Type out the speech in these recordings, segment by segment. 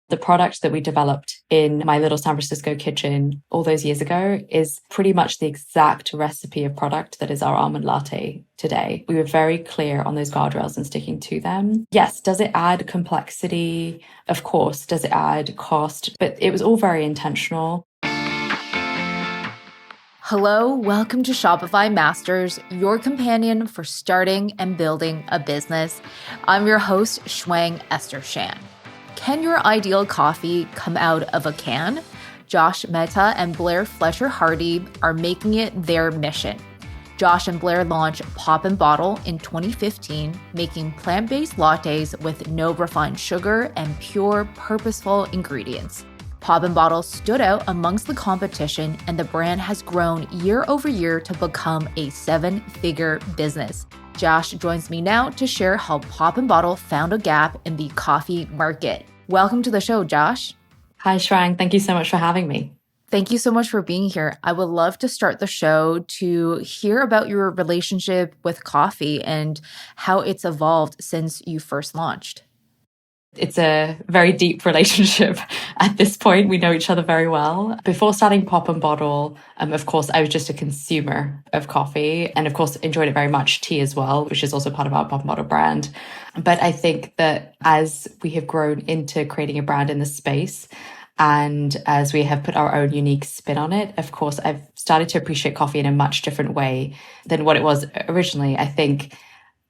The product that we developed in my little San Francisco kitchen all those years ago is pretty much the exact recipe of product that is our almond latte today. We were very clear on those guardrails and sticking to them. Yes, does it add complexity? Of course. Does it add cost? But it was all very intentional. Hello, welcome to Shopify Masters, your companion for starting and building a business. I'm your host, Shuang Esther Shan. Can your ideal coffee come out of a can? Jash, Mehta, and Blair Fletcher Hardy are making it their mission. Jash and Blair launched Pop and Bottle in 2015, making plant-based lattes with no refined sugar and pure, purposeful ingredients. Pop and Bottle stood out amongst the competition, and the brand has grown year over year to become a 7-figure business. Jash joins me now to share how Pop and Bottle found a gap in the coffee market. Welcome to the show, Jash. Hi, Shuang. Thank you so much for having me. Thank you so much for being here. I would love to start the show to hear about your relationship with coffee and how it's evolved since you first launched. It's a very deep relationship at this point. We know each other very well. Before starting Pop and Bottle, of course, I was just a consumer of coffee and, of course, enjoyed it very much. Tea as well, which is also part of our Pop and Bottle brand. But I think that as we have grown into creating a brand in the space and as we have put our own unique spin on it, of course, I've started to appreciate coffee in a much different way than what it was originally. I think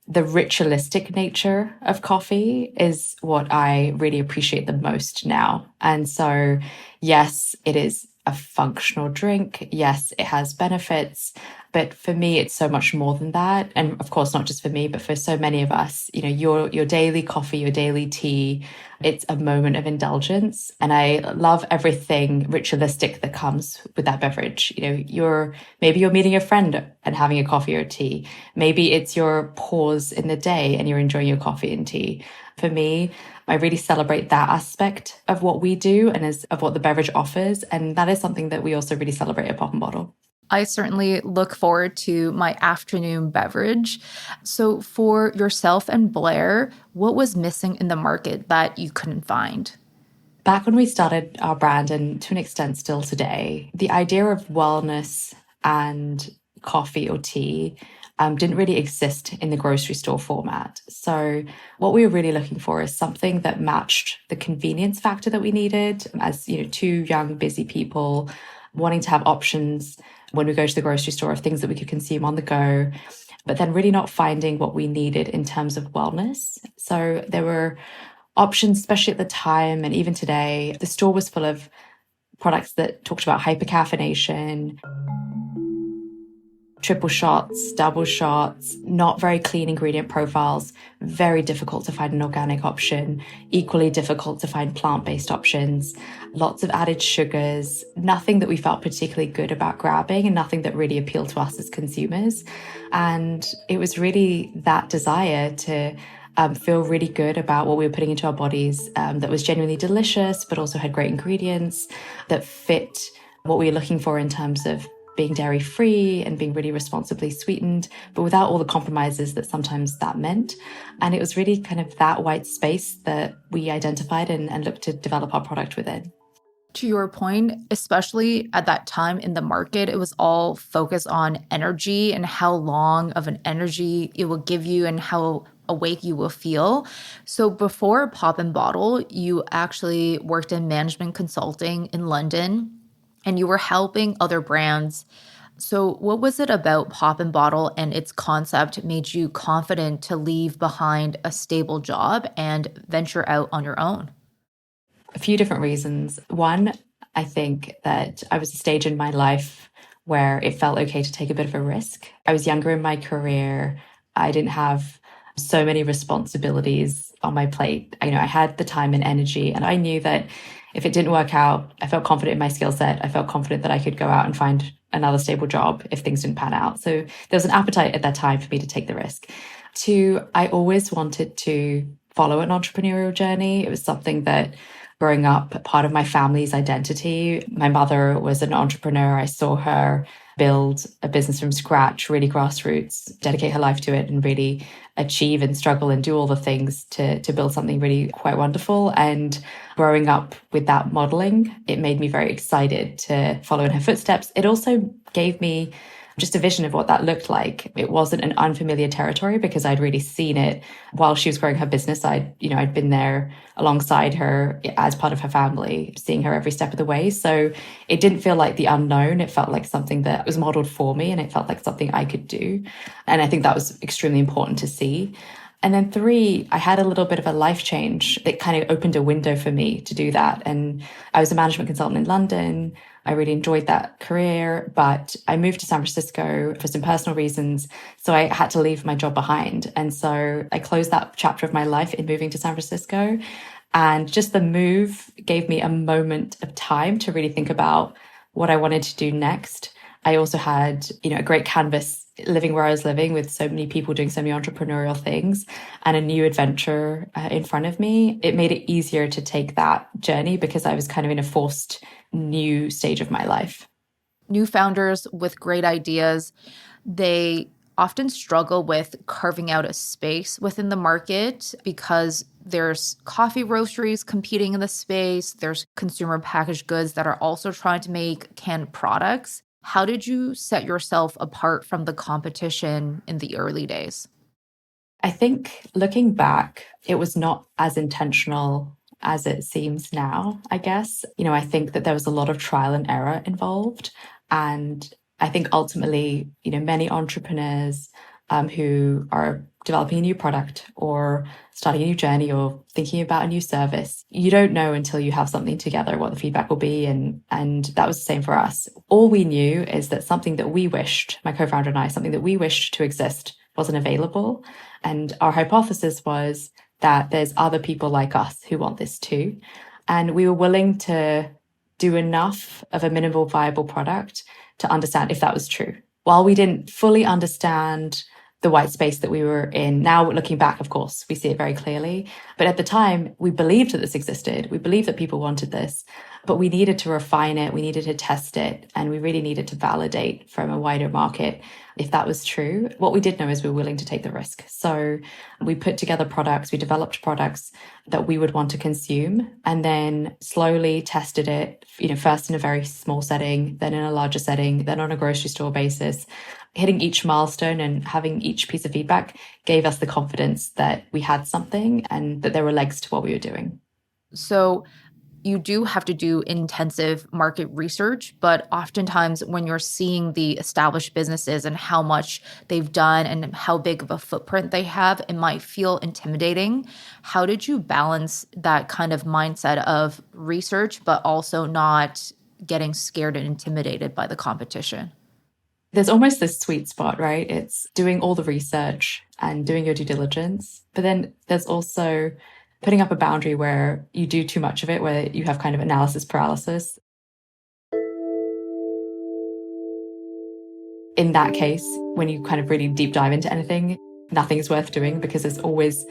the ritualistic nature of coffee is what I really appreciate the most now. And so, yes, it is a functional drink. Yes, it has benefits. But for me, it's so much more than that. And of course, not just for me, but for so many of us, your daily coffee, your daily tea, it's a moment of indulgence. And I love everything ritualistic that comes with that beverage. Maybe you're meeting a friend and having a coffee or tea. Maybe it's your pause in the day and you're enjoying your coffee and tea. For me, I really celebrate that aspect of what we do and of what the beverage offers. And that is something that we also really celebrate at Pop and Bottle. I certainly look forward to my afternoon beverage. So for yourself and Blair, what was missing in the market that you couldn't find? Back when we started our brand, and to an extent still today, the idea of wellness and coffee or tea didn't really exist in the grocery store format. So what we were really looking for is something that matched the convenience factor that we needed as two young, busy people wanting to have options when we go to the grocery store of things that we could consume on the go, but then really not finding what we needed in terms of wellness. So there were options, especially at the time and even today. The store was full of products that talked about hypercaffeination, triple shots, double shots, not very clean ingredient profiles, very difficult to find an organic option, equally difficult to find plant-based options, lots of added sugars, nothing that we felt particularly good about grabbing and nothing that really appealed to us as consumers. And it was really that desire to feel really good about what we were putting into our bodies that was genuinely delicious, but also had great ingredients that fit what we were looking for in terms of being dairy-free and being really responsibly sweetened, but without all the compromises that sometimes that meant. And it was really kind of that white space that we identified and looked to develop our product within. To your point, especially at that time in the market, it was all focused on energy and how long of an energy it will give you and how awake you will feel. So before Pop and Bottle, you actually worked in management consulting in London, and you were helping other brands. So what was it about Pop and Bottle and its concept made you confident to leave behind a stable job and venture out on your own? A few different reasons. One, I think that I was at a stage in my life where it felt okay to take a bit of a risk. I was younger in my career. I didn't have so many responsibilities on my plate. I had the time and energy, and I knew that if it didn't work out, I felt confident in my skill set. I felt confident that I could go out and find another stable job if things didn't pan out. So there was an appetite at that time for me to take the risk. Two, I always wanted to follow an entrepreneurial journey. It was something that growing up, part of my family's identity. My mother was an entrepreneur. I saw her build a business from scratch, really grassroots, dedicate her life to it and really achieve and struggle and do all the things to build something really quite wonderful. And growing up with that modeling, it made me very excited to follow in her footsteps. It also gave me just a vision of what that looked like. It wasn't an unfamiliar territory because I'd really seen it while she was growing her business. I'd been there alongside her as part of her family, seeing her every step of the way. So it didn't feel like the unknown. It felt like something that was modeled for me, and it felt like something I could do. And I think that was extremely important to see. And then 3, I had a little bit of a life change that kind of opened a window for me to do that. And I was a management consultant in London. I really enjoyed that career, but I moved to San Francisco for some personal reasons. So I had to leave my job behind. And so I closed that chapter of my life in moving to San Francisco. And just the move gave me a moment of time to really think about what I wanted to do next. I also had, a great canvas living where I was living with so many people doing so many entrepreneurial things and a new adventure in front of me. It made it easier to take that journey because I was kind of in a forced new stage of my life. New founders with great ideas, they often struggle with carving out a space within the market because there's coffee roasteries competing in the space. There's consumer packaged goods that are also trying to make canned products. How did you set yourself apart from the competition in the early days? I think looking back, it was not as intentional as it seems now, I guess. I think that there was a lot of trial and error involved. And I think ultimately, many entrepreneurs who are developing a new product or starting a new journey or thinking about a new service, you don't know until you have something together what the feedback will be. And that was the same for us. All we knew is that something that we wished, my co-founder and I, something that we wished to exist wasn't available. And our hypothesis was that there's other people like us who want this too. And we were willing to do enough of a minimal viable product to understand if that was true. While we didn't fully understand the white space that we were in, now looking back, of course, we see it very clearly. But at the time, we believed that this existed. We believed that people wanted this, but we needed to refine it. We needed to test it. And we really needed to validate from a wider market if that was true. What we did know is we were willing to take the risk. So we put together products, we developed products that we would want to consume, and then slowly tested it, first in a very small setting, then in a larger setting, then on a grocery store basis. Hitting each milestone and having each piece of feedback gave us the confidence that we had something and that there were legs to what we were doing. So you do have to do intensive market research, but oftentimes when you're seeing the established businesses and how much they've done and how big of a footprint they have, it might feel intimidating. How did you balance that kind of mindset of research, but also not getting scared and intimidated by the competition? There's almost this sweet spot, right? It's doing all the research and doing your due diligence. But then there's also putting up a boundary where you do too much of it, where you have kind of analysis paralysis. In that case, when you kind of really deep dive into anything, nothing is worth doing because there's always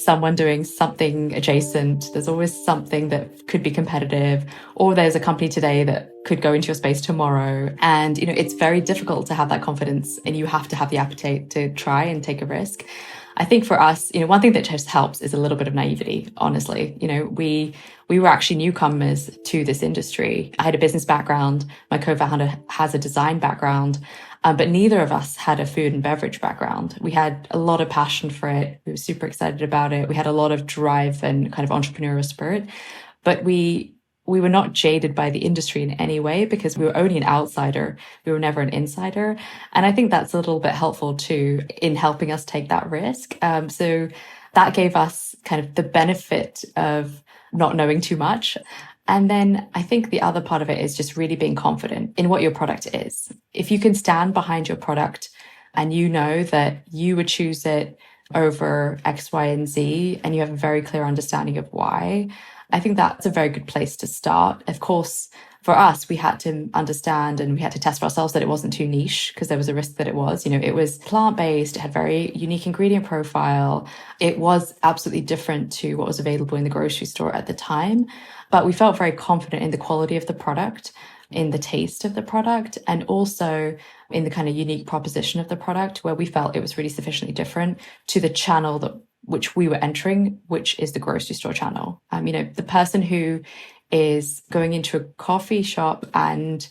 someone doing something adjacent. There's always something that could be competitive, or there's a company today that could go into your space tomorrow. And, it's very difficult to have that confidence, and you have to have the appetite to try and take a risk. I think for us, one thing that just helps is a little bit of naivety, honestly. We were actually newcomers to this industry. I had a business background. My co-founder has a design background. But neither of us had a food and beverage background. We had a lot of passion for it. We were super excited about it. We had a lot of drive and kind of entrepreneurial spirit. But we were not jaded by the industry in any way because we were only an outsider. We were never an insider. And I think that's a little bit helpful too in helping us take that risk. So that gave us kind of the benefit of not knowing too much. And then I think the other part of it is just really being confident in what your product is. If you can stand behind your product and you know that you would choose it over X, Y, and Z, and you have a very clear understanding of why, I think that's a very good place to start. Of course, for us, we had to understand and we had to test for ourselves that it wasn't too niche because there was a risk that it was. It was plant-based, it had very unique ingredient profile. It was absolutely different to what was available in the grocery store at the time. But we felt very confident in the quality of the product. in the taste of the product and also in the kind of unique proposition of the product, where we felt it was really sufficiently different to the channel that which we were entering, which is the grocery store channel. The person who is going into a coffee shop and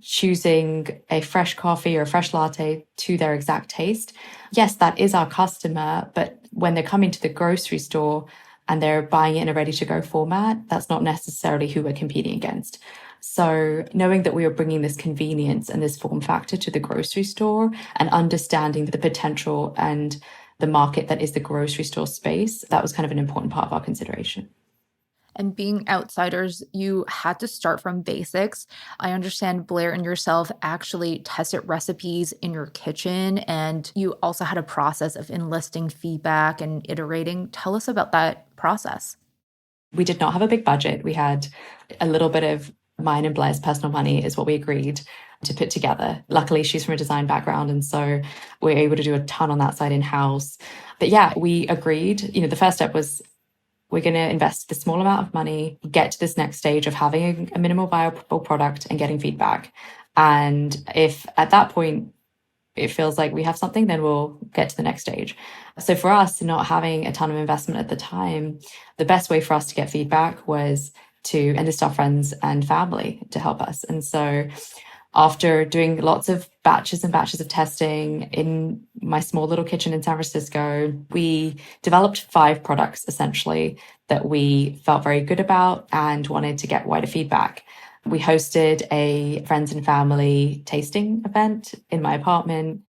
choosing a fresh coffee or a fresh latte to their exact taste. Yes, that is our customer, but when they're coming to the grocery store and they're buying it in a ready to go format, that's not necessarily who we're competing against. So knowing that we are bringing this convenience and this form factor to the grocery store and understanding the potential and the market that is the grocery store space, that was kind of an important part of our consideration. And being outsiders, you had to start from basics. I understand Blair and yourself actually tested recipes in your kitchen, and you also had a process of enlisting feedback and iterating. Tell us about that process. We did not have a big budget. We had a little bit of mine and Blair's personal money is what we agreed to put together. Luckily, she's from a design background, and so we're able to do a ton on that side in-house. But yeah, we agreed. The first step was we're going to invest the small amount of money, get to this next stage of having a minimal viable product and getting feedback. And if at that point it feels like we have something, then we'll get to the next stage. So for us, not having a ton of investment at the time, the best way for us to get feedback was to enlist our friends and family to help us. And so after doing lots of batches and batches of testing in my small little kitchen in San Francisco, we developed 5 products essentially that we felt very good about and wanted to get wider feedback. We hosted a friends and family tasting event in my apartment.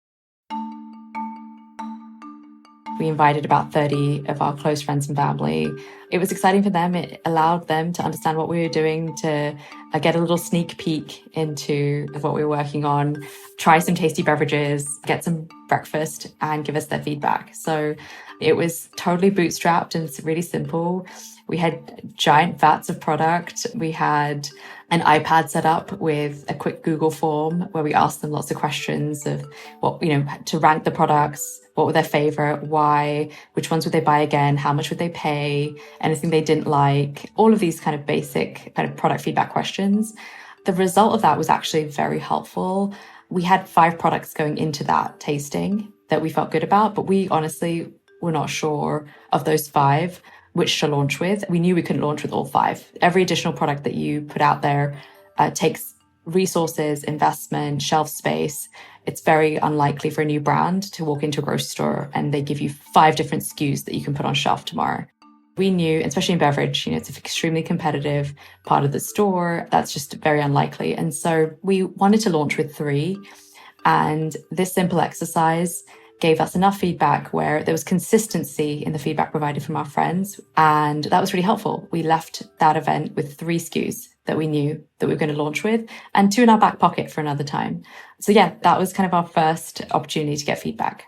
We invited about 30 of our close friends and family. It was exciting for them. It allowed them to understand what we were doing, to get a little sneak peek into what we were working on, try some tasty beverages, get some breakfast, and give us their feedback. So it was totally bootstrapped and it's really simple. We had giant vats of product. We had an iPad set up with a quick Google form where we asked them lots of questions of what, to rank the products, what were their favorite, why, which ones would they buy again, how much would they pay, anything they didn't like, all of these kind of basic kind of product feedback questions. The result of that was actually very helpful. We had 5 products going into that tasting that we felt good about, but we honestly were not sure of those 5 which to launch with. We knew we couldn't launch with all 5. Every additional product that you put out there takes resources, investment, shelf space. It's very unlikely for a new brand to walk into a grocery store and they give you 5 different SKUs that you can put on shelf tomorrow. We knew, especially in beverage, it's an extremely competitive part of the store. That's just very unlikely. And so we wanted to launch with 3. And this simple exercise gave us enough feedback where there was consistency in the feedback provided from our friends. And that was really helpful. We left that event with 3 SKUs that we knew that we were going to launch with and 2 in our back pocket for another time. So yeah, that was kind of our first opportunity to get feedback.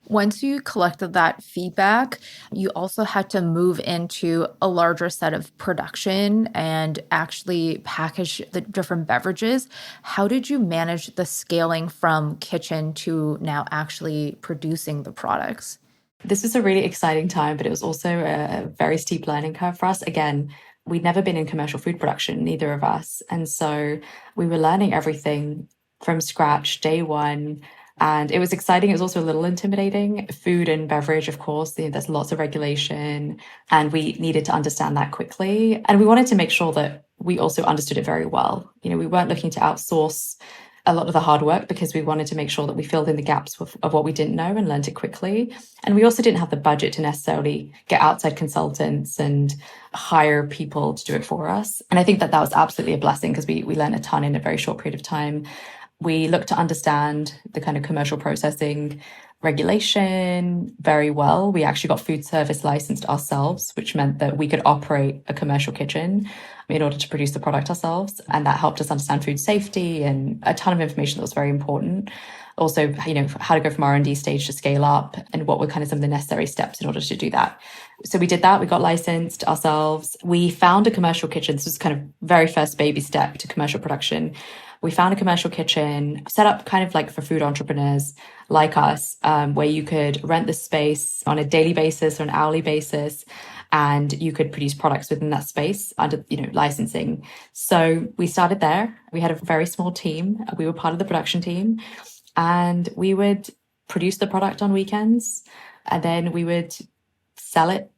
Once you collected that feedback, you also had to move into a larger set of production and actually package the different beverages. How did you manage the scaling from kitchen to now actually producing the products? This was a really exciting time, but it was also a very steep learning curve for us. Again, we'd never been in commercial food production, neither of us. And so we were learning everything from scratch, day one. And it was exciting. It was also a little intimidating. Food and beverage, of course, there's lots of regulation and we needed to understand that quickly. And we wanted to make sure that we also understood it very well. We weren't looking to outsource a lot of the hard work because we wanted to make sure that we filled in the gaps of what we didn't know and learned it quickly. And we also didn't have the budget to necessarily get outside consultants and hire people to do it for us. And I think that was absolutely a blessing because we learned a ton in a very short period of time. We looked to understand the kind of commercial processing regulation very well. We actually got food service licensed ourselves, which meant that we could operate a commercial kitchen in order to produce the product ourselves. And that helped us understand food safety and a ton of information that was very important. Also, how to go from R&D stage to scale up and what were kind of some of the necessary steps in order to do that. So we did that. We got licensed ourselves. We found a commercial kitchen. This was kind of very first baby step to commercial production. We found a commercial kitchen set up kind of like for food entrepreneurs like us, where you could rent the space on a daily basis or an hourly basis and you could produce products within that space under, licensing. So we started there. We had a very small team. We were part of the production team, and we would produce the product on weekends, and then we would sell it,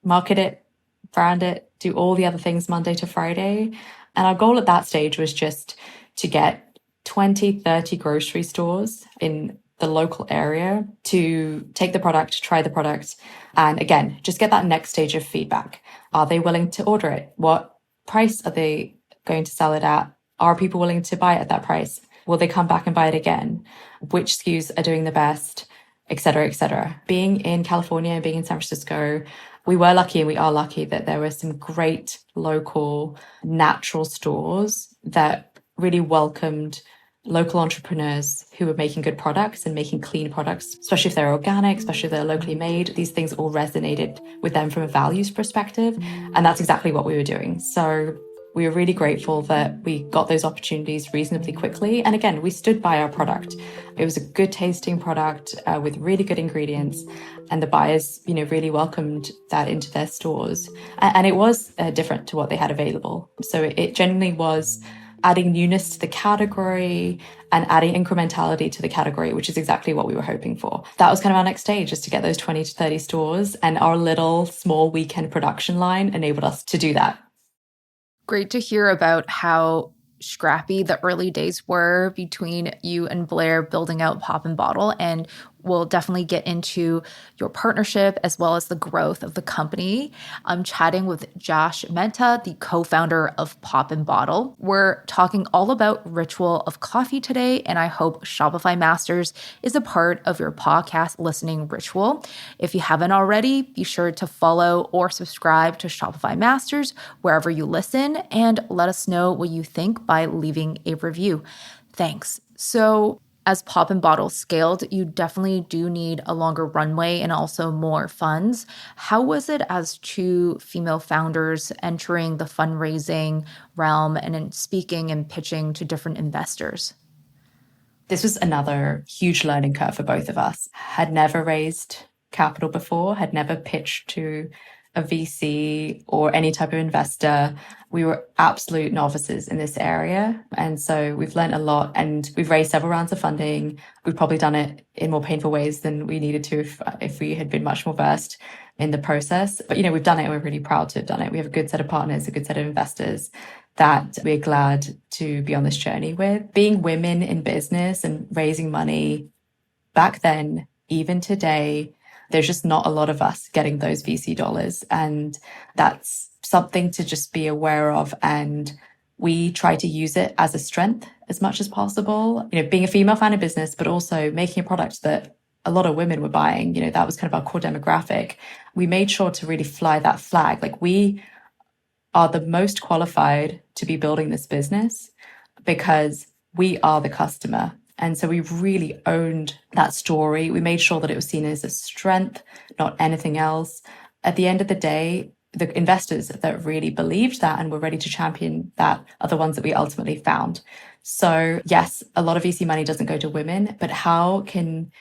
market it, brand it, do all the other things Monday to Friday. And our goal at that stage was just to get 20, 30 grocery stores in the local area to take the product, try the product, and again, just get that next stage of feedback. Are they willing to order it? What price are they going to sell it at? Are people willing to buy it at that price? Will they come back and buy it again? Which SKUs are doing the best, et cetera, et cetera. Being in California and being in San Francisco, we were lucky and we are lucky that there were some great local natural stores that really welcomed local entrepreneurs who were making good products and making clean products, especially if they're organic, especially if they're locally made. These things all resonated with them from a values perspective. And that's exactly what we were doing. So we were really grateful that we got those opportunities reasonably quickly. And again, we stood by our product. It was a good tasting product with really good ingredients. And the buyers, really welcomed that into their stores. And it was different to what they had available. So it genuinely was adding newness to the category and adding incrementality to the category, which is exactly what we were hoping for. That was kind of our next stage, is to get those 20 to 30 stores. And our little small weekend production line enabled us to do that. Great to hear about how scrappy the early days were between you and Blair building out Pop and Bottle. And we'll definitely get into your partnership as well as the growth of the company. I'm chatting with Jash Mehta, the co-founder of Pop and Bottle. We're talking all about Ritual of Coffee today, and I hope Shopify Masters is a part of your podcast listening ritual. If you haven't already, be sure to follow or subscribe to Shopify Masters wherever you listen, and let us know what you think by leaving a review. Thanks. So, as Pop and Bottle scaled, you definitely do need a longer runway and also more funds. How was it as two female founders entering the fundraising realm and then speaking and pitching to different investors? This was another huge learning curve for both of us. Had never raised capital before, had never pitched to a VC or any type of investor. We were absolute novices in this area. And so we've learned a lot, and we've raised several rounds of funding. We've probably done it in more painful ways than we needed to if we had been much more versed in the process. But, we've done it, and we're really proud to have done it. We have a good set of partners, a good set of investors that we're glad to be on this journey with. Being women in business and raising money back then, even today, there's just not a lot of us getting those VC dollars. And that's something to just be aware of. And we try to use it as a strength as much as possible. Being a female founded business, but also making a product that a lot of women were buying, that was kind of our core demographic. We made sure to really fly that flag. Like, we are the most qualified to be building this business because we are the customer. And so we really owned that story. We made sure that it was seen as a strength, not anything else. At the end of the day, the investors that really believed that and were ready to champion that are the ones that we ultimately found. So yes, a lot of VC money doesn't go to women, but how can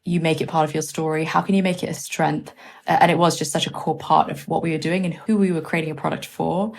you make it part of your story? How can you make it a strength? And it was just such a core part of what we were doing and who we were creating a product for.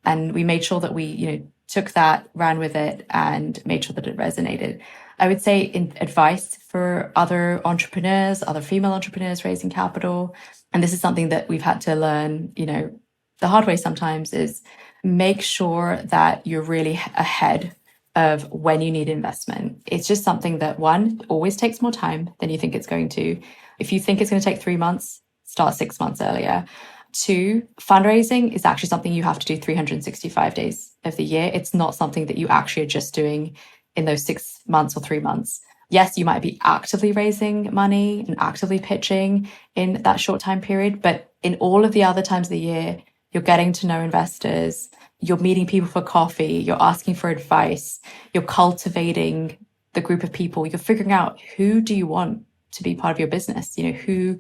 And we made sure that we, took that, ran with it, and made sure that it resonated. I would say in advice for other entrepreneurs, other female entrepreneurs raising capital, and this is something that we've had to learn, the hard way sometimes, is make sure that you're really ahead of when you need investment. It's just something that, one, always takes more time than you think it's going to. If you think it's going to take 3 months, start 6 months earlier. 2, fundraising is actually something you have to do 365 days of the year. It's not something that you actually are just doing in those 6 months or 3 months. Yes, you might be actively raising money and actively pitching in that short time period, but in all of the other times of the year, you're getting to know investors, you're meeting people for coffee, you're asking for advice, you're cultivating the group of people, you're figuring out who do you want to be part of your business, who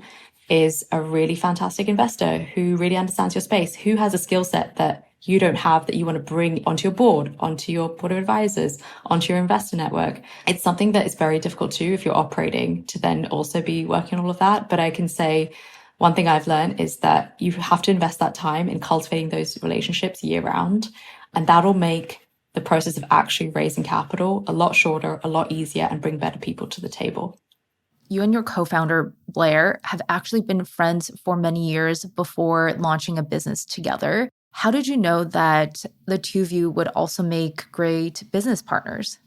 is a really fantastic investor, who really understands your space, who has a skill set that you don't have that you want to bring onto your board, onto your board of advisors, onto your investor network. It's something that is very difficult too if you're operating to then also be working on all of that. But I can say one thing I've learned is that you have to invest that time in cultivating those relationships year round. And that'll make the process of actually raising capital a lot shorter, a lot easier, and bring better people to the table. You and your co-founder, Blair, have actually been friends for many years before launching a business together. How did you know that the two of you would also make great business partners?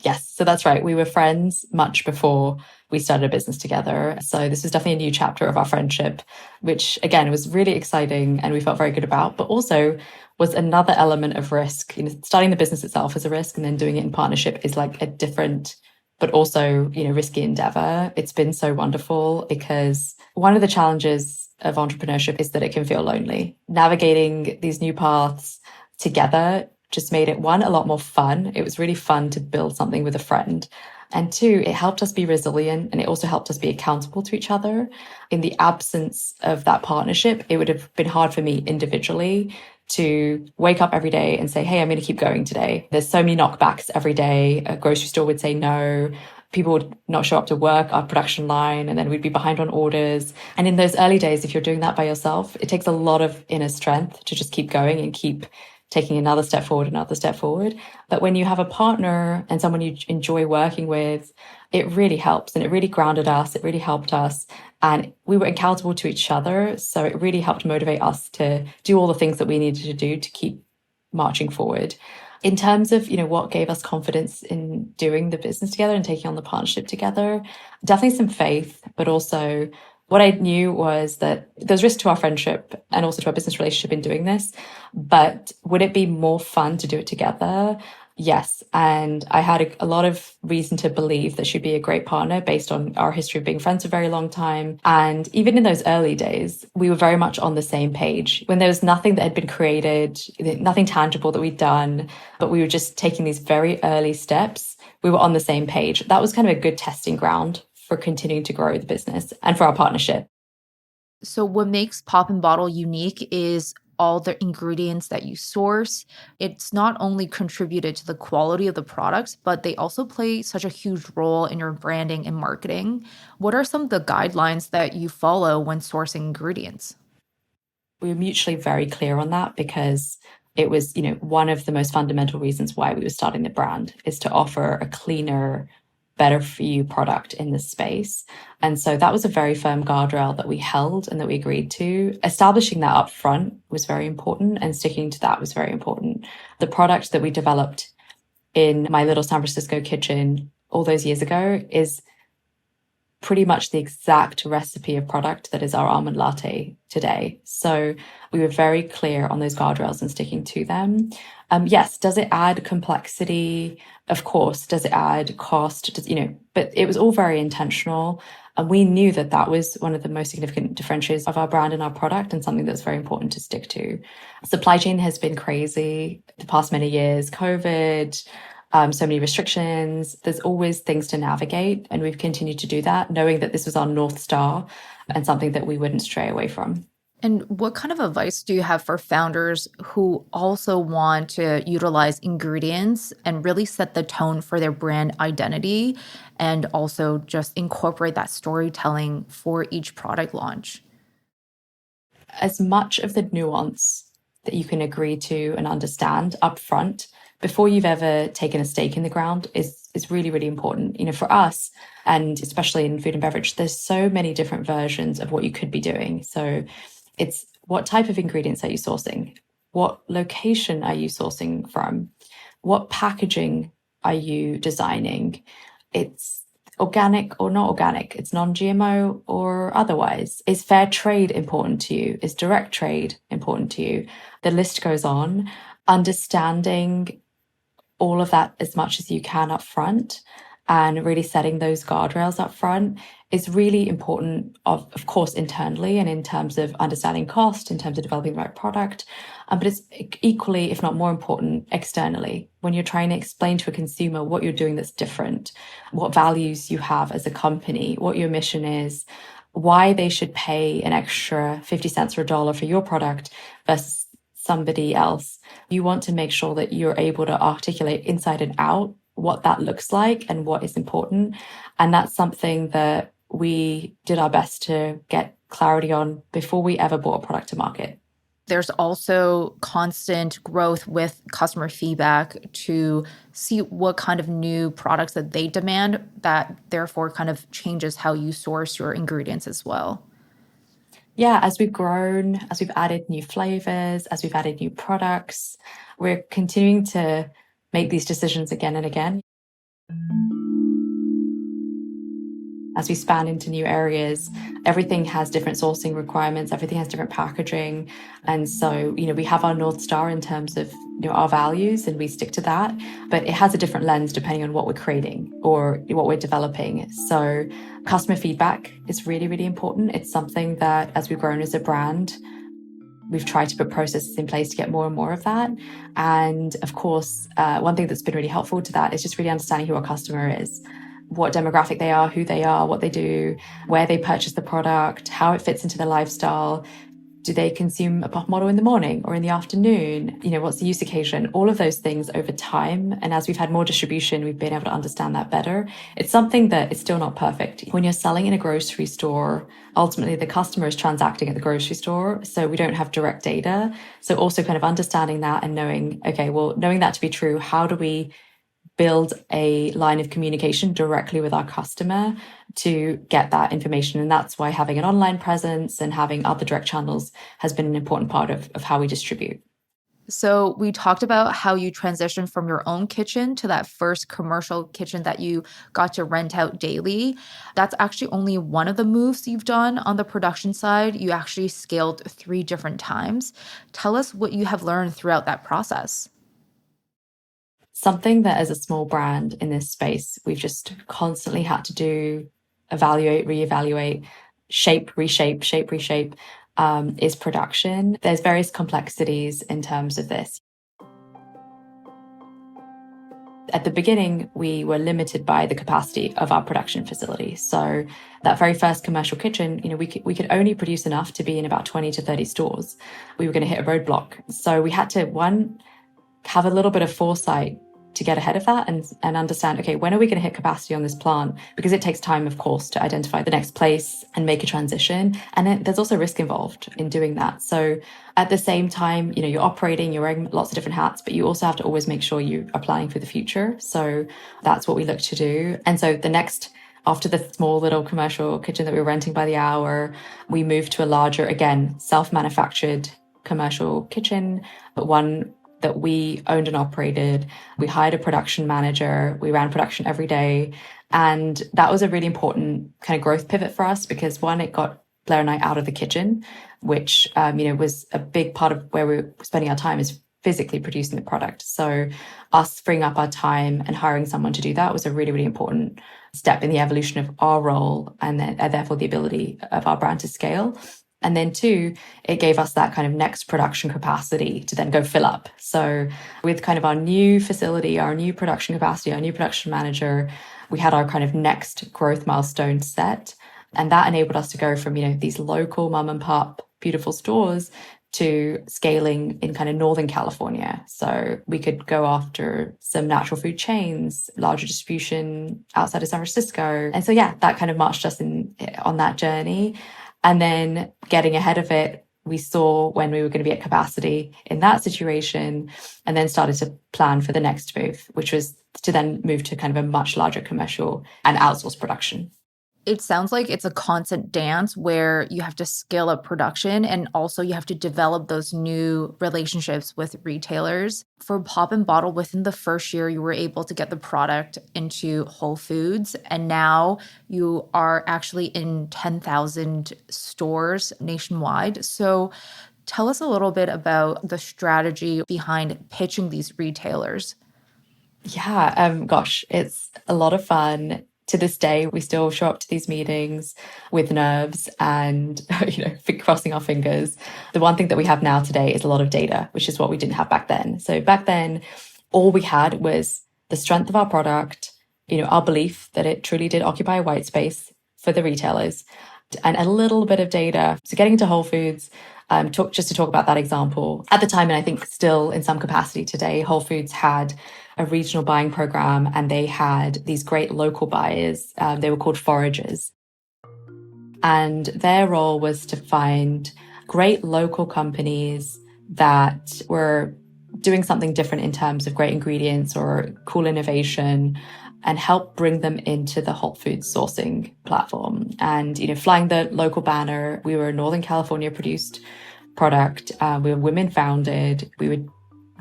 Yes, so that's right. We were friends much before we started a business together. So this was definitely a new chapter of our friendship, which again was really exciting and we felt very good about, but also was another element of risk. Starting the business itself is a risk, and then doing it in partnership is like a different, but also, risky endeavor. It's been so wonderful because one of the challenges of entrepreneurship is that it can feel lonely. Navigating these new paths together just made it, one, a lot more fun. It was really fun to build something with a friend. And two, it helped us be resilient, and it also helped us be accountable to each other. In the absence of that partnership, it would have been hard for me individually to wake up every day and say, hey, I'm going to keep going today. There's so many knockbacks every day. A grocery store would say no. People would not show up to work, our production line, and then we'd be behind on orders. And in those early days, if you're doing that by yourself, it takes a lot of inner strength to just keep going and keep taking another step forward, another step forward. But when you have a partner and someone you enjoy working with, it really helps, and it really grounded us. It really helped us, and we were accountable to each other. So it really helped motivate us to do all the things that we needed to do to keep marching forward. In terms of, what gave us confidence in doing the business together and taking on the partnership together, definitely some faith, but also what I knew was that there's risk to our friendship and also to our business relationship in doing this, but would it be more fun to do it together? Yes. And I had a lot of reason to believe that she'd be a great partner based on our history of being friends for a very long time. And even in those early days, we were very much on the same page. When there was nothing that had been created, nothing tangible that we'd done, but we were just taking these very early steps, we were on the same page. That was kind of a good testing ground for continuing to grow the business and for our partnership. So what makes Pop and Bottle unique is all the ingredients that you source. It's not only contributed to the quality of the products, but they also play such a huge role in your branding and marketing. What are some of the guidelines that you follow when sourcing ingredients? We were mutually very clear on that because it was, one of the most fundamental reasons why we were starting the brand is to offer a cleaner, better for you product in this space. And so that was a very firm guardrail that we held and that we agreed to. Establishing that up front was very important, and sticking to that was very important. The product that we developed in my little San Francisco kitchen all those years ago is pretty much the exact recipe of product that is our almond latte today. So we were very clear on those guardrails and sticking to them. Yes, does it add complexity? Of course. Does it add cost? But it was all very intentional. And we knew that that was one of the most significant differentiators of our brand and our product, and something that's very important to stick to. Supply chain has been crazy the past many years. COVID, so many restrictions. There's always things to navigate, and we've continued to do that, knowing that this was our North Star and something that we wouldn't stray away from. And what kind of advice do you have for founders who also want to utilize ingredients and really set the tone for their brand identity, and also just incorporate that storytelling for each product launch? As much of the nuance that you can agree to and understand upfront before you've ever taken a stake in the ground is really, really important. For us, and especially in food and beverage, there's so many different versions of what you could be doing. So it's what type of ingredients are you sourcing? What location are you sourcing from? What packaging are you designing? It's organic or not organic. It's non-GMO or otherwise. Is fair trade important to you? Is direct trade important to you? The list goes on. Understanding all of that as much as you can up front, and really setting those guardrails up front is really important, of course, internally and in terms of understanding cost, in terms of developing the right product. But it's equally, if not more important, externally. When you're trying to explain to a consumer what you're doing that's different, what values you have as a company, what your mission is, why they should pay an extra 50 cents or a dollar for your product versus somebody else. You want to make sure that you're able to articulate inside and out what that looks like and what is important. And that's something that we did our best to get clarity on before we ever brought a product to market. There's also constant growth with customer feedback to see what kind of new products that they demand, that therefore kind of changes how you source your ingredients as well. Yeah, as we've grown, as we've added new flavors, as we've added new products, we're continuing to make these decisions again and again. As we span into new areas, everything has different sourcing requirements, everything has different packaging. And so, we have our North Star in terms of, our values, and we stick to that. But it has a different lens depending on what we're creating or what we're developing. So customer feedback is really, really important. It's something that as we've grown as a brand, we've tried to put processes in place to get more and more of that. And of course, one thing that's been really helpful to that is just really understanding who our customer is, what demographic they are, who they are, what they do, where they purchase the product, how it fits into their lifestyle. Do they consume a pop model in the morning or in the afternoon? What's the use occasion? All of those things over time. And as we've had more distribution, we've been able to understand that better. It's something that is still not perfect. When you're selling in a grocery store, ultimately the customer is transacting at the grocery store. So we don't have direct data. So also kind of understanding that and knowing that to be true, how do we build a line of communication directly with our customer to get that information? And that's why having an online presence and having other direct channels has been an important part of how we distribute. So we talked about how you transitioned from your own kitchen to that first commercial kitchen that you got to rent out daily. That's actually only one of the moves you've done on the production side. You actually scaled 3 different times. Tell us what you have learned throughout that process. Something that as a small brand in this space, we've just constantly had to do, evaluate, reevaluate, shape, reshape, is production. There's various complexities in terms of this. At the beginning, we were limited by the capacity of our production facility. So that very first commercial kitchen, we could only produce enough to be in about 20 to 30 stores. We were going to hit a roadblock. So we had to, have a little bit of foresight to get ahead of that and understand, okay, when are we going to hit capacity on this plant? Because it takes time, of course, to identify the next place and make a transition. And then there's also risk involved in doing that. So at the same time, you're operating, you're wearing lots of different hats, but you also have to always make sure you are planning for the future. So that's what we look to do. And so after the small little commercial kitchen that we were renting by the hour, we moved to a larger, again, self-manufactured commercial kitchen, but one that we owned and operated. We hired a production manager. We ran production every day. And that was a really important kind of growth pivot for us because one, it got Blair and I out of the kitchen, which, was a big part of where we were spending our time is physically producing the product. So us freeing up our time and hiring someone to do that was a really, really important step in the evolution of our role and therefore the ability of our brand to scale. And then 2, it gave us that kind of next production capacity to then go fill up. So with kind of our new facility, our new production capacity, our new production manager, we had our kind of next growth milestone set. And that enabled us to go from, these local mom and pop beautiful stores to scaling in kind of Northern California. So we could go after some natural food chains, larger distribution outside of San Francisco. And so, that kind of marched us on that journey. And then getting ahead of it, we saw when we were going to be at capacity in that situation and then started to plan for the next move, which was to then move to kind of a much larger commercial and outsourced production. It sounds like it's a constant dance where you have to scale up production and also you have to develop those new relationships with retailers. For Pop and Bottle, within the first year, you were able to get the product into Whole Foods, and now you are actually in 10,000 stores nationwide. So tell us a little bit about the strategy behind pitching these retailers. Yeah, it's a lot of fun. To this day, we still show up to these meetings with nerves and, crossing our fingers. The one thing that we have now today is a lot of data, which is what we didn't have back then. So back then, all we had was the strength of our product, our belief that it truly did occupy a white space for the retailers, and a little bit of data. So getting into Whole Foods, just to talk about that example. At the time, and I think still in some capacity today, Whole Foods had a regional buying program and they had these great local buyers. They were called foragers. And their role was to find great local companies that were doing something different in terms of great ingredients or cool innovation, and help bring them into the Whole Foods sourcing platform. And, flying the local banner, we were a Northern California produced product. We were women founded. We were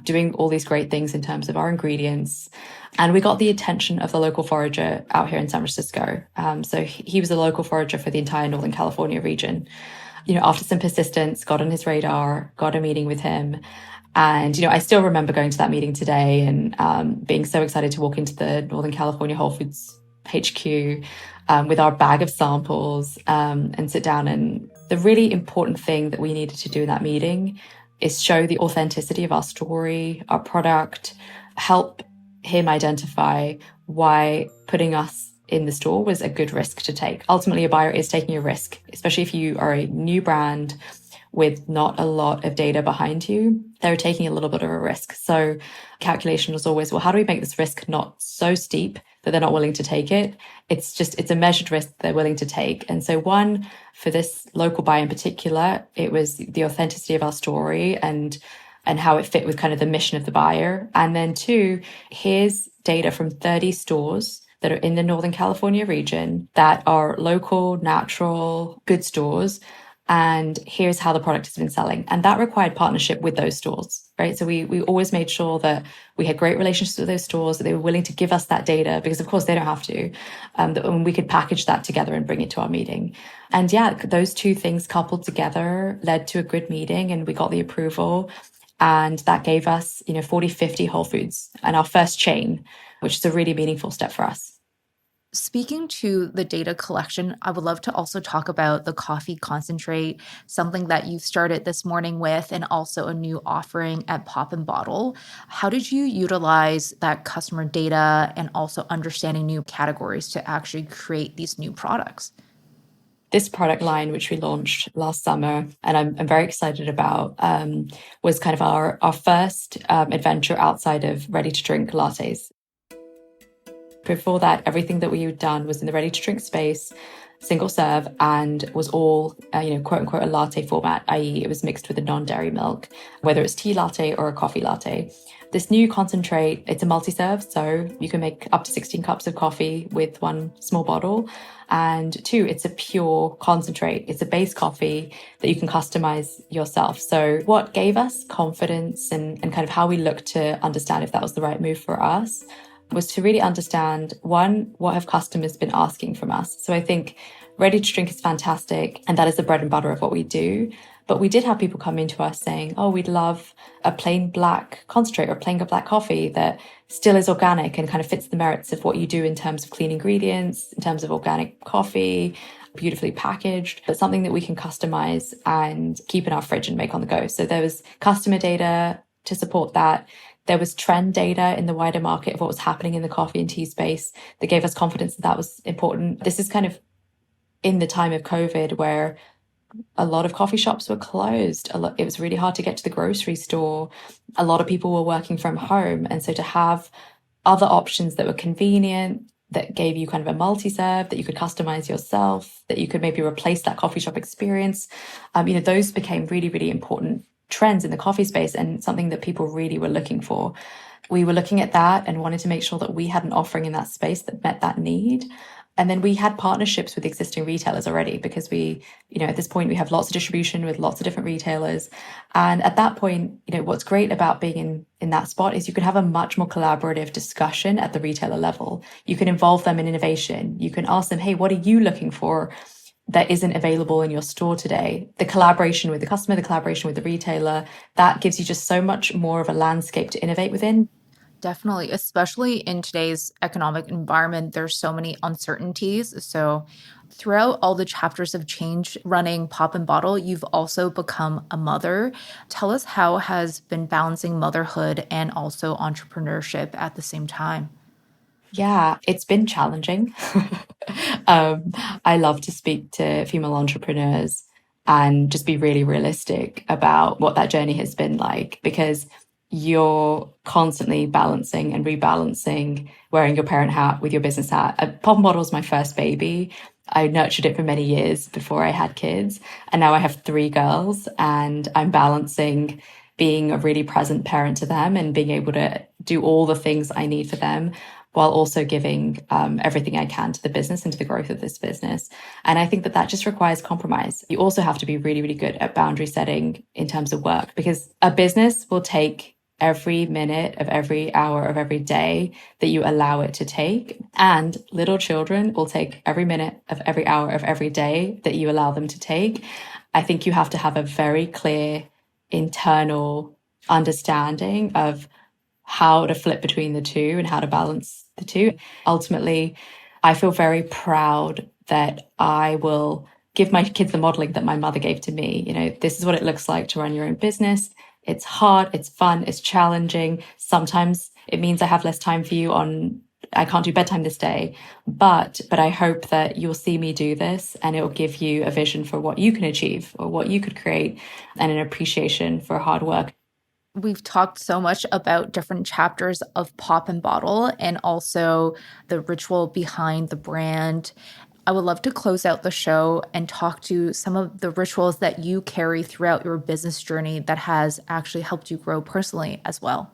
doing all these great things in terms of our ingredients. And we got the attention of the local forager out here in San Francisco. So he was a local forager for the entire Northern California region. After some persistence, got on his radar, got a meeting with him. And, I still remember going to that meeting today and being so excited to walk into the Northern California Whole Foods HQ with our bag of samples and sit down. And the really important thing that we needed to do in that meeting is show the authenticity of our story, our product, help him identify why putting us in the store was a good risk to take. Ultimately, a buyer is taking a risk, especially if you are a new brand with not a lot of data behind you. They're taking a little bit of a risk. So calculation was always, well, how do we make this risk not so steep that they're not willing to take it? It's a measured risk they're willing to take. And so one, for this local buyer in particular, it was the authenticity of our story and how it fit with kind of the mission of the buyer. And then two, here's data from 30 stores that are in the Northern California region that are local, natural, good stores. And here's how the product has been selling. And that required partnership with those stores, right? So we always made sure that we had great relationships with those stores, that they were willing to give us that data, because of course they don't have to, that we could package that together and bring it to our meeting. And yeah, those two things coupled together led to a good meeting, and we got the approval. And that gave us, 40, 50 Whole Foods and our first chain, which is a really meaningful step for us. Speaking to the data collection, I would love to also talk about the coffee concentrate, something that you started this morning with, and also a new offering at Pop and Bottle. How did you utilize that customer data and also understanding new categories to actually create these new products? This product line, which we launched last summer, and I'm very excited about, was kind of our first adventure outside of ready-to-drink lattes. Before that, everything that we had done was in the ready-to-drink space, single serve, and was all, quote unquote, a latte format, i.e. it was mixed with a non-dairy milk, whether it's tea latte or a coffee latte. This new concentrate, it's a multi-serve, so you can make up to 16 cups of coffee with one small bottle. And two, it's a pure concentrate. It's a base coffee that you can customize yourself. So what gave us confidence and kind of how we looked to understand if that was the right move for us was to really understand, one, what have customers been asking from us? So I think ready to drink is fantastic, and that is the bread and butter of what we do. But we did have people come into us saying, oh, we'd love a plain black concentrate or plain black coffee that still is organic and kind of fits the merits of what you do in terms of clean ingredients, in terms of organic coffee, beautifully packaged, but something that we can customize and keep in our fridge and make on the go. So there was customer data to support that. There was trend data in the wider market of what was happening in the coffee and tea space that gave us confidence that that was important. This is kind of in the time of COVID where a lot of coffee shops were closed. It was really hard to get to the grocery store. A lot of people were working from home. And so to have other options that were convenient, that gave you kind of a multi-serve, that you could customize yourself, that you could maybe replace that coffee shop experience, those became really, really important trends in the coffee space and something that people really were looking for. We were looking at that and wanted to make sure that we had an offering in that space that met that need. And then we had partnerships with existing retailers already because we, at this point, we have lots of distribution with lots of different retailers. And at that point, what's great about being in that spot is you can have a much more collaborative discussion at the retailer level. You can involve them in innovation. You can ask them, hey, what are you looking for that isn't available in your store today? The collaboration with the customer, the collaboration with the retailer, that gives you just so much more of a landscape to innovate within. Definitely, especially in today's economic environment, there's so many uncertainties. So throughout all the chapters of change running Pop and Bottle, you've also become a mother. Tell us how has been balancing motherhood and also entrepreneurship at the same time. Yeah, it's been challenging. I love to speak to female entrepreneurs and just be really realistic about what that journey has been like, because you're constantly balancing and rebalancing, wearing your parent hat with your business hat. Pop and Bottle is my first baby. I nurtured it for many years before I had kids. And now I have 3 girls, and I'm balancing being a really present parent to them and being able to do all the things I need for them while also giving everything I can to the business and to the growth of this business. And I think that that just requires compromise. You also have to be really, really good at boundary setting in terms of work, because a business will take every minute of every hour of every day that you allow it to take. And little children will take every minute of every hour of every day that you allow them to take. I think you have to have a very clear internal understanding of how to flip between the two and how to balance the two. Ultimately, I feel very proud that I will give my kids the modeling that my mother gave to me. This is what it looks like to run your own business. It's hard, it's fun, it's challenging. Sometimes it means I have less time for you I can't do bedtime this day, but I hope that you'll see me do this and it will give you a vision for what you can achieve or what you could create and an appreciation for hard work. We've talked so much about different chapters of Pop and Bottle and also the ritual behind the brand. I would love to close out the show and talk to some of the rituals that you carry throughout your business journey that has actually helped you grow personally as well.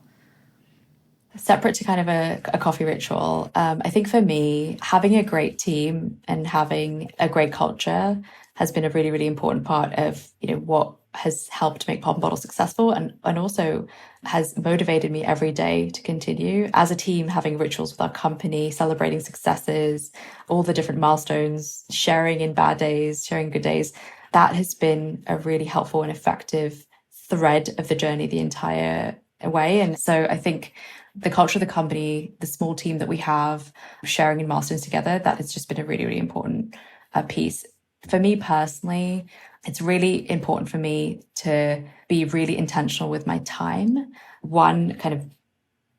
Separate to kind of a coffee ritual, I think for me, having a great team and having a great culture has been a really, really important part of, what has helped make Pop and Bottle successful and also has motivated me every day to continue. As a team, having rituals with our company, celebrating successes, all the different milestones, sharing in bad days, sharing good days, that has been a really helpful and effective thread of the journey the entire way. And so I think the culture of the company, the small team that we have, sharing in milestones together, that has just been a really, really important piece. For me personally, it's really important for me to be really intentional with my time. One kind of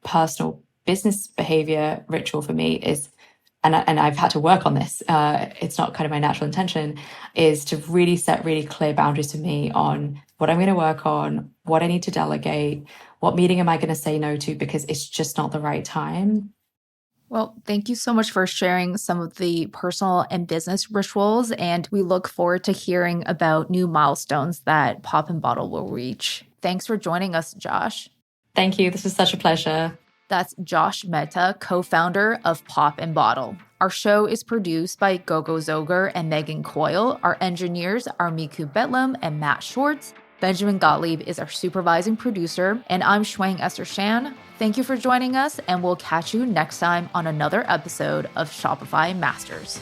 personal business behavior ritual for me is, and I've had to work on this, it's not kind of my natural intention, is to really set really clear boundaries for me on what I'm going to work on, what I need to delegate, what meeting am I going to say no to because it's just not the right time. Well, thank you so much for sharing some of the personal and business rituals, and we look forward to hearing about new milestones that Pop and Bottle will reach. Thanks for joining us, Josh. Thank you. This was such a pleasure. That's Josh Mehta, co-founder of Pop and Bottle. Our show is produced by Gogo Zoger and Megan Coyle. Our engineers are Miku Betlam and Matt Schwartz. Benjamin Gottlieb is our supervising producer, and I'm Shwang Esther Shan. Thank you for joining us, and we'll catch you next time on another episode of Shopify Masters.